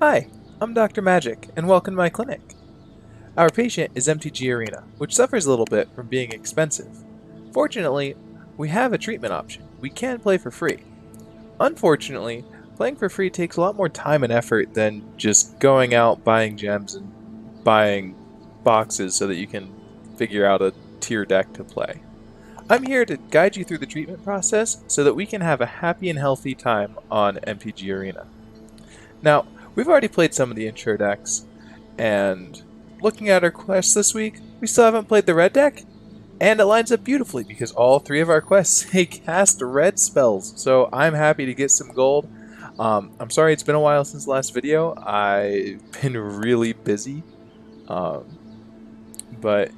Hi, I'm Dr. Magic, and welcome to my clinic. Our patient is MTG Arena, which suffers a little bit from being expensive. Fortunately, we have a treatment option. We can play for free. Unfortunately, playing for free takes a lot more time and effort than just going out buying gems and buying boxes so that you can figure out a tier deck to play. I'm here to guide you through the treatment process so that we can have a happy and healthy time on MTG Arena. Now, we've already played some of the intro decks, and looking at our quests this week, we still haven't played the red deck, and it lines up beautifully because all three of our quests say cast red spells, so I'm happy to get some gold. I'm sorry it's been a while since the last video. I've been really busy, but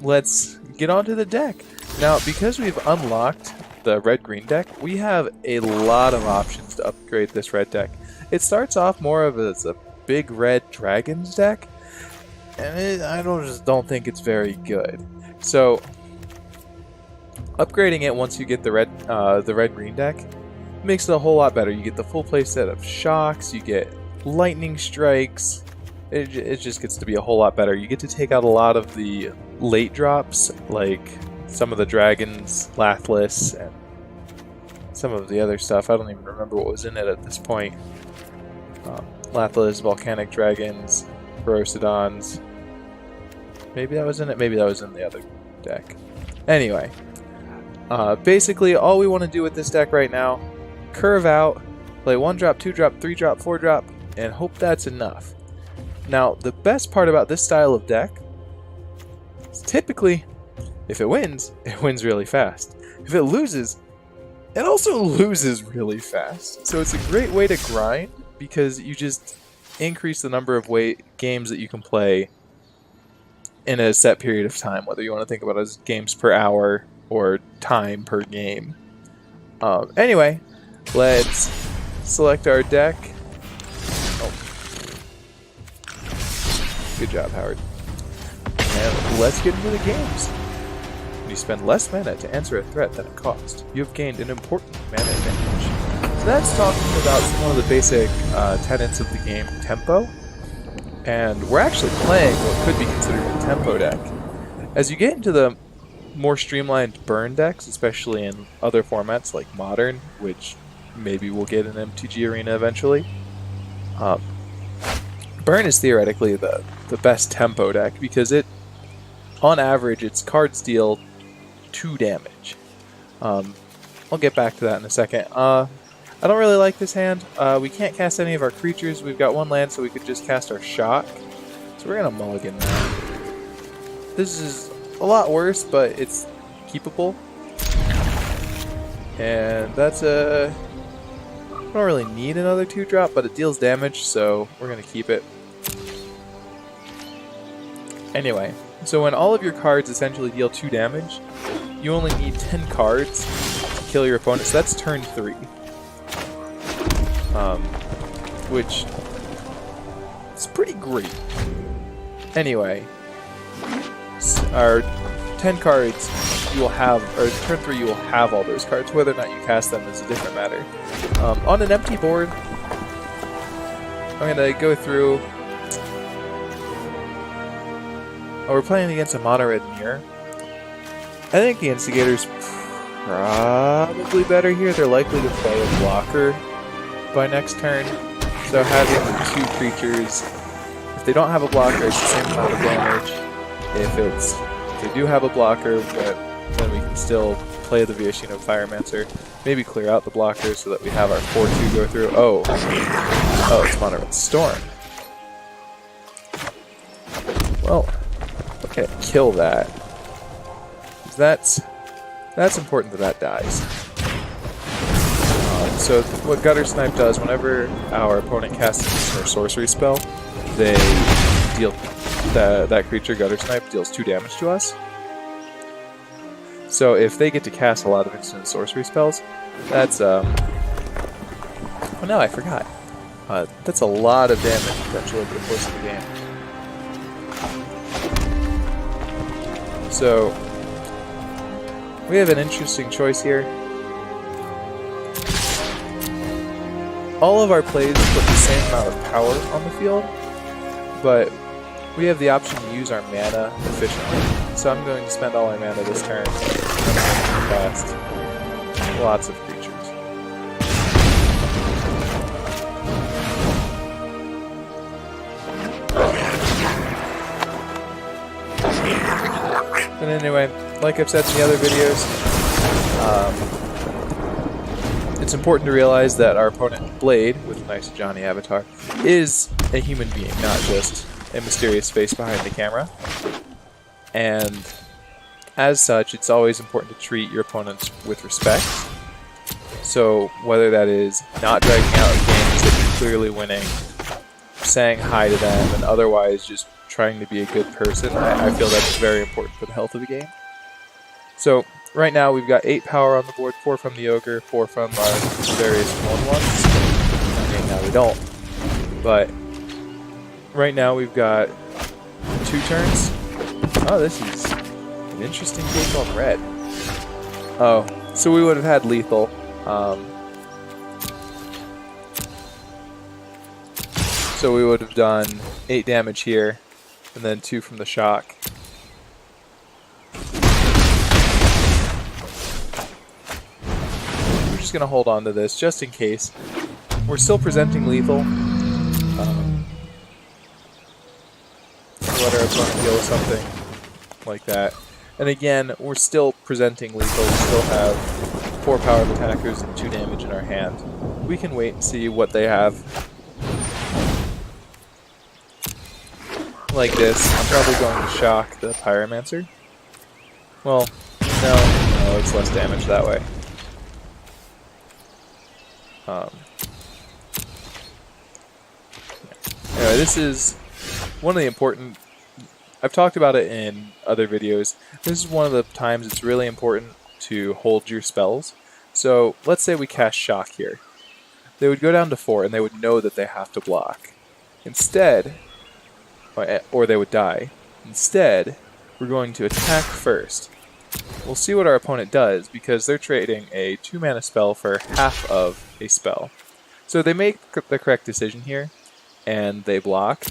let's get onto the deck. Now, because we've unlocked the red-green deck, we have a lot of options to upgrade this red deck. It starts off more of as a big red dragons deck, and I just don't think it's very good. So, upgrading it once you get the red-green deck makes it a whole lot better. You get the full play set of shocks, you get lightning strikes. It just gets to be a whole lot better. You get to take out a lot of the late drops, like some of the dragons, Lathless, and some of the other stuff. I don't even remember what was in it at this point. Lathless, Volcanic Dragons, Ferocidons. Maybe that was in it, maybe that was in the other deck. Anyway, basically all we want to do with this deck right now, curve out, play 1-drop, 2-drop, 3-drop, 4-drop, and hope that's enough. Now, the best part about this style of deck is typically, if it wins really fast. If it loses, it also loses really fast. So it's a great way to grind because you just increase the number of games that you can play in a set period of time, whether you want to think about it as games per hour or time per game. Anyway, let's select our deck. Oh. Good job, Howard. And let's get into the games. When you spend less mana to answer a threat than it cost, you have gained an important mana advantage. So that's talking about one of the basic tenets of the game, tempo. And we're actually playing what could be considered a tempo deck. As you get into the more streamlined burn decks, especially in other formats like Modern, which maybe we'll get in MTG Arena eventually, Burn is theoretically the best tempo deck because on average, its cards deal 2 damage. I'll get back to that in a second. I don't really like this hand. We can't cast any of our creatures. We've got 1 land, so we could just cast our Shock. So we're going to mulligan that. This is a lot worse, but it's keepable. And that's a... I don't really need another 2-drop, but it deals damage, so we're going to keep it. Anyway, so when all of your cards essentially deal 2 damage, you only need 10 cards to kill your opponent, so that's turn 3. Which is pretty great. Anyway, our 10 cards you will have, or turn 3 you will have all those cards. Whether or not you cast them is a different matter. On an empty board, I'm going to go through. Oh, we're playing against a mono red mirror. I think the Instigator's probably better here. They're likely to play a blocker by next turn. So having 2 creatures, if they don't have a blocker, it's the same amount of damage. If they do have a blocker, but then we can still play the Viashino Pyromancer. Maybe clear out the blocker so that we have our 4-2 go through. Oh, it's Mono Red Storm. Well, okay, kill that. That's important that dies. So what Gutter Snipe does, whenever our opponent casts their sorcery spell, they deal that creature, Gutter Snipe, deals 2 damage to us. So if they get to cast a lot of instant sorcery spells, that's oh no, I forgot. That's a lot of damage potential over the course of the game. So we have an interesting choice here. all of our plays put the same amount of power on the field, but we have the option to use our mana efficiently. So I'm going to spend all my mana this turn. Fast. Lots of creatures. And anyway, like I've said in the other videos, it's important to realize that our opponent, Blade, with a nice Johnny avatar, is a human being, not just a mysterious face behind the camera. And as such, it's always important to treat your opponents with respect. So whether that is not dragging out games that you're clearly winning, saying hi to them, and otherwise just trying to be a good person, I feel that's very important for the health of the game. So right now we've got 8 power on the board, 4 from the Ogre, 4 from our various 1/1s. I mean, now we don't. But right now we've got 2 turns. Oh, this is an interesting take on red. Oh, so we would have had lethal. So we would have done 8 damage here, and then 2 from the shock. We're just going to hold on to this just in case. We're still presenting lethal. Let our opponent deal with something like that. And again, we're still presenting lethal. We still have 4 powered attackers and 2 damage in our hand. We can wait and see what they have. Like this, I'm probably going to shock the Pyromancer. Well, no, it's less damage that way. Anyway, this is one of the important... I've talked about it in other videos. This is one of the times it's really important to hold your spells. So, let's say we cast Shock here. They would go down to 4, and they would know that they have to block. Instead... or they would die. Instead, we're going to attack first. We'll see what our opponent does, because they're trading a 2-mana spell for half of a spell. So they make the correct decision here, and they block,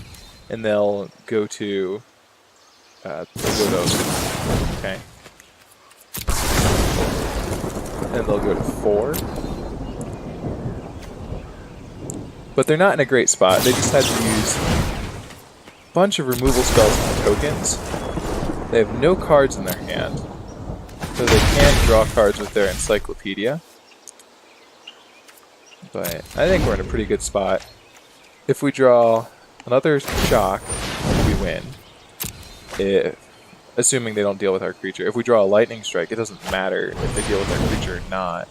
and they'll go to... okay. And they'll go to 4. But they're not in a great spot. They just had to use bunch of removal spells and tokens. They have no cards in their hand, so they can draw cards with their encyclopedia. But I think we're in a pretty good spot. If we draw another shock, we win. Assuming they don't deal with our creature. If we draw a lightning strike, it doesn't matter if they deal with our creature or not.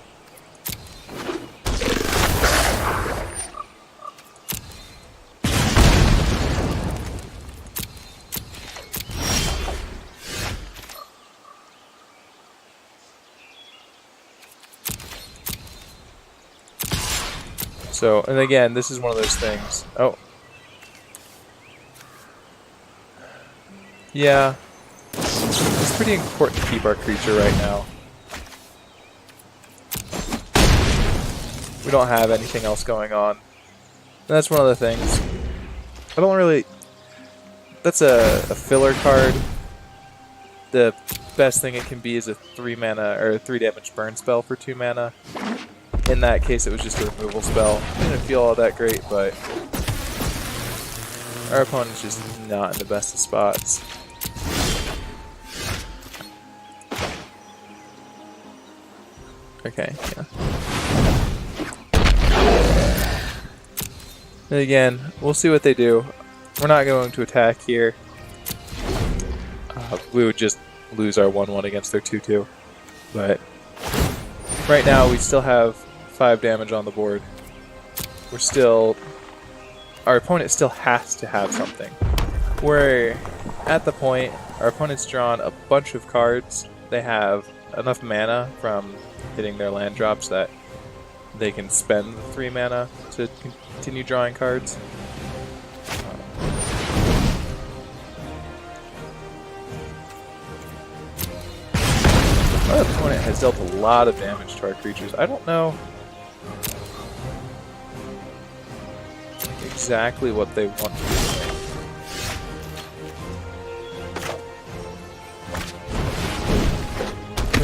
So, and again, this is one of those things. Oh. Yeah. It's pretty important to keep our creature right now. We don't have anything else going on. And that's one of the things. I don't really... That's a filler card. The best thing it can be is a 3 mana, or a 3 damage burn spell for 2 mana. In that case, it was just a removal spell. Didn't feel all that great, but our opponent's just not in the best of spots. Okay, yeah. And again, we'll see what they do. We're not going to attack here. We would just lose our 1/1 against their 2/2. But right now, we still have 5 damage on the board. We're still... Our opponent still has to have something. We're at the point, our opponent's drawn a bunch of cards. They have enough mana from hitting their land drops that they can spend the 3 mana to continue drawing cards. Our opponent has dealt a lot of damage to our creatures. I don't know... exactly what they want to do.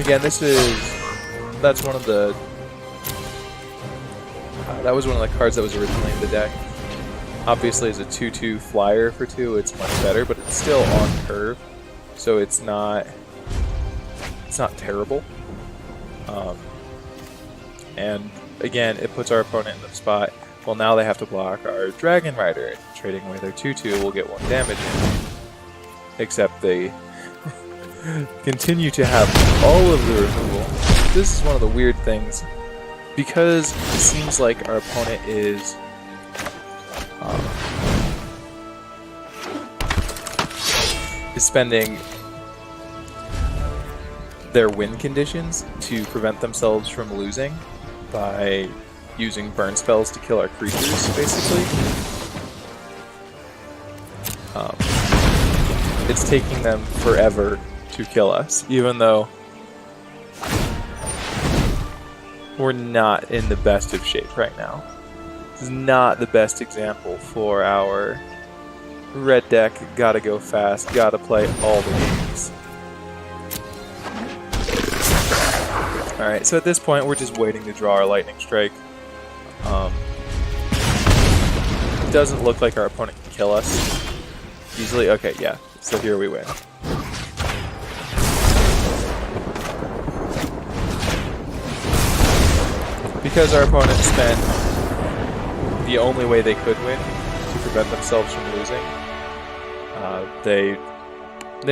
Again, that's one of the that was one of the cards that was originally in the deck. Obviously, as a 2/2 flyer for 2, it's much better, but it's still on curve, so it's not terrible. And again, it puts our opponent in the spot. Well, now they have to block our Dragon Rider. Trading away their 2/2 will get 1 damage in. Except they continue to have all of the removal. This is one of the weird things. Because it seems like our opponent is spending their win conditions to prevent themselves from losing by using burn spells to kill our creatures, basically. It's taking them forever to kill us, even though we're not in the best of shape right now. This is not the best example for our red deck. Gotta go fast, gotta play all the games. Alright, so at this point we're just waiting to draw our Lightning Strike. It doesn't look like our opponent can kill us easily. Okay, yeah, so here we win. Because our opponent spent the only way they could win to prevent themselves from losing, they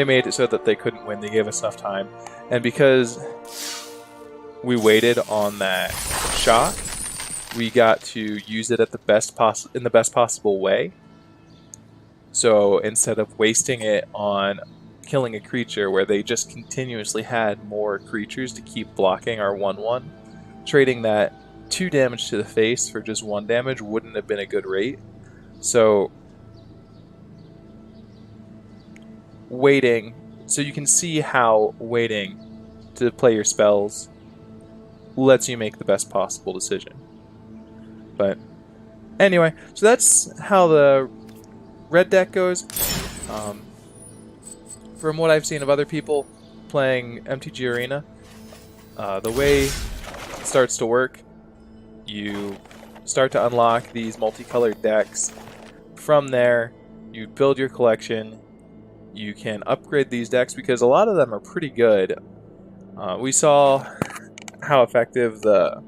made it so that they couldn't win. They gave us enough time, and because we waited on that shock, we got to use it at the in the best possible way. So instead of wasting it on killing a creature where they just continuously had more creatures to keep blocking our 1/1, trading that 2 damage to the face for just 1 damage wouldn't have been a good rate. So waiting, so you can see how waiting to play your spells lets you make the best possible decision. But anyway, so that's how the red deck goes. From what I've seen of other people playing MTG Arena, the way it starts to work, you start to unlock these multicolored decks. From there, you build your collection. You can upgrade these decks because a lot of them are pretty good. We saw how effective the...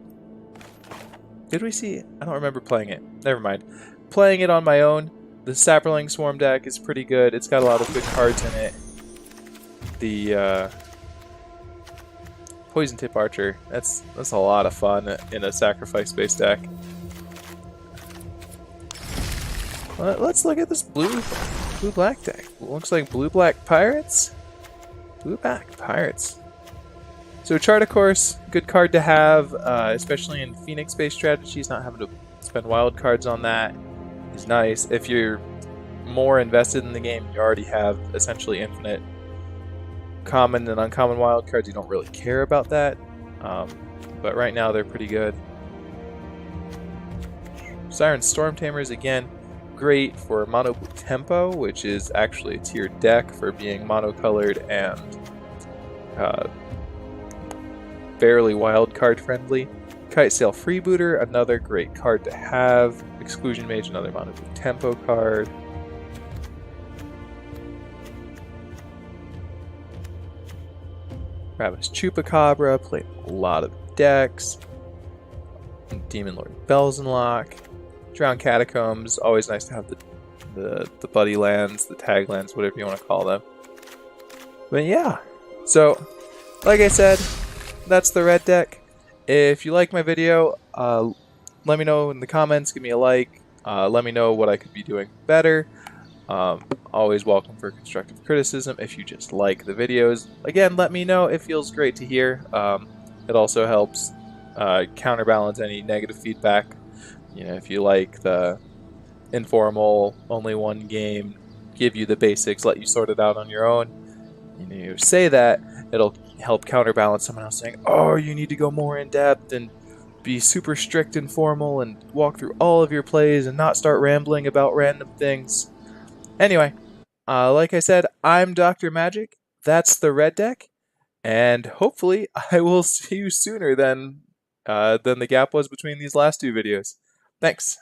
Did we see? I don't remember playing it. Never mind. Playing it on my own, the Saproling Swarm deck is pretty good. It's got a lot of good cards in it. The Poison Tip Archer, that's a lot of fun in a sacrifice-based deck. Let's look at this blue-black deck. Looks like blue-black pirates. Blue-black pirates. So Chart a Course, good card to have, especially in Phoenix-based strategies. Not having to spend wild cards on that is nice. If you're more invested in the game, you already have essentially infinite common and uncommon wild cards. You don't really care about that, but right now they're pretty good. Siren Stormtamers, again, great for mono blue tempo, which is actually a tiered deck for being monocolored and fairly wild card friendly. Kitesail Freebooter, another great card to have. Exclusion Mage, another mono blue tempo card. Ravenous Chupacabra, played a lot of decks. Demon Lord Belzenlock. Drowned Catacombs, always nice to have the buddy lands, the tag lands, whatever you want to call them. But yeah, so like I said, that's the red deck. If you like my video, let me know in the comments, give me a like, let me know what I could be doing better. Always welcome for constructive criticism if you just like the videos. Again, let me know, it feels great to hear. It also helps counterbalance any negative feedback. You know, if you like the informal, only one game, give you the basics, let you sort it out on your own, you say that, it'll help counterbalance someone else saying, oh, you need to go more in depth and be super strict and formal and walk through all of your plays and not start rambling about random things. Anyway, like I said, I'm Dr. Magic. That's the red deck, and hopefully I will see you sooner than the gap was between these last two videos. Thanks.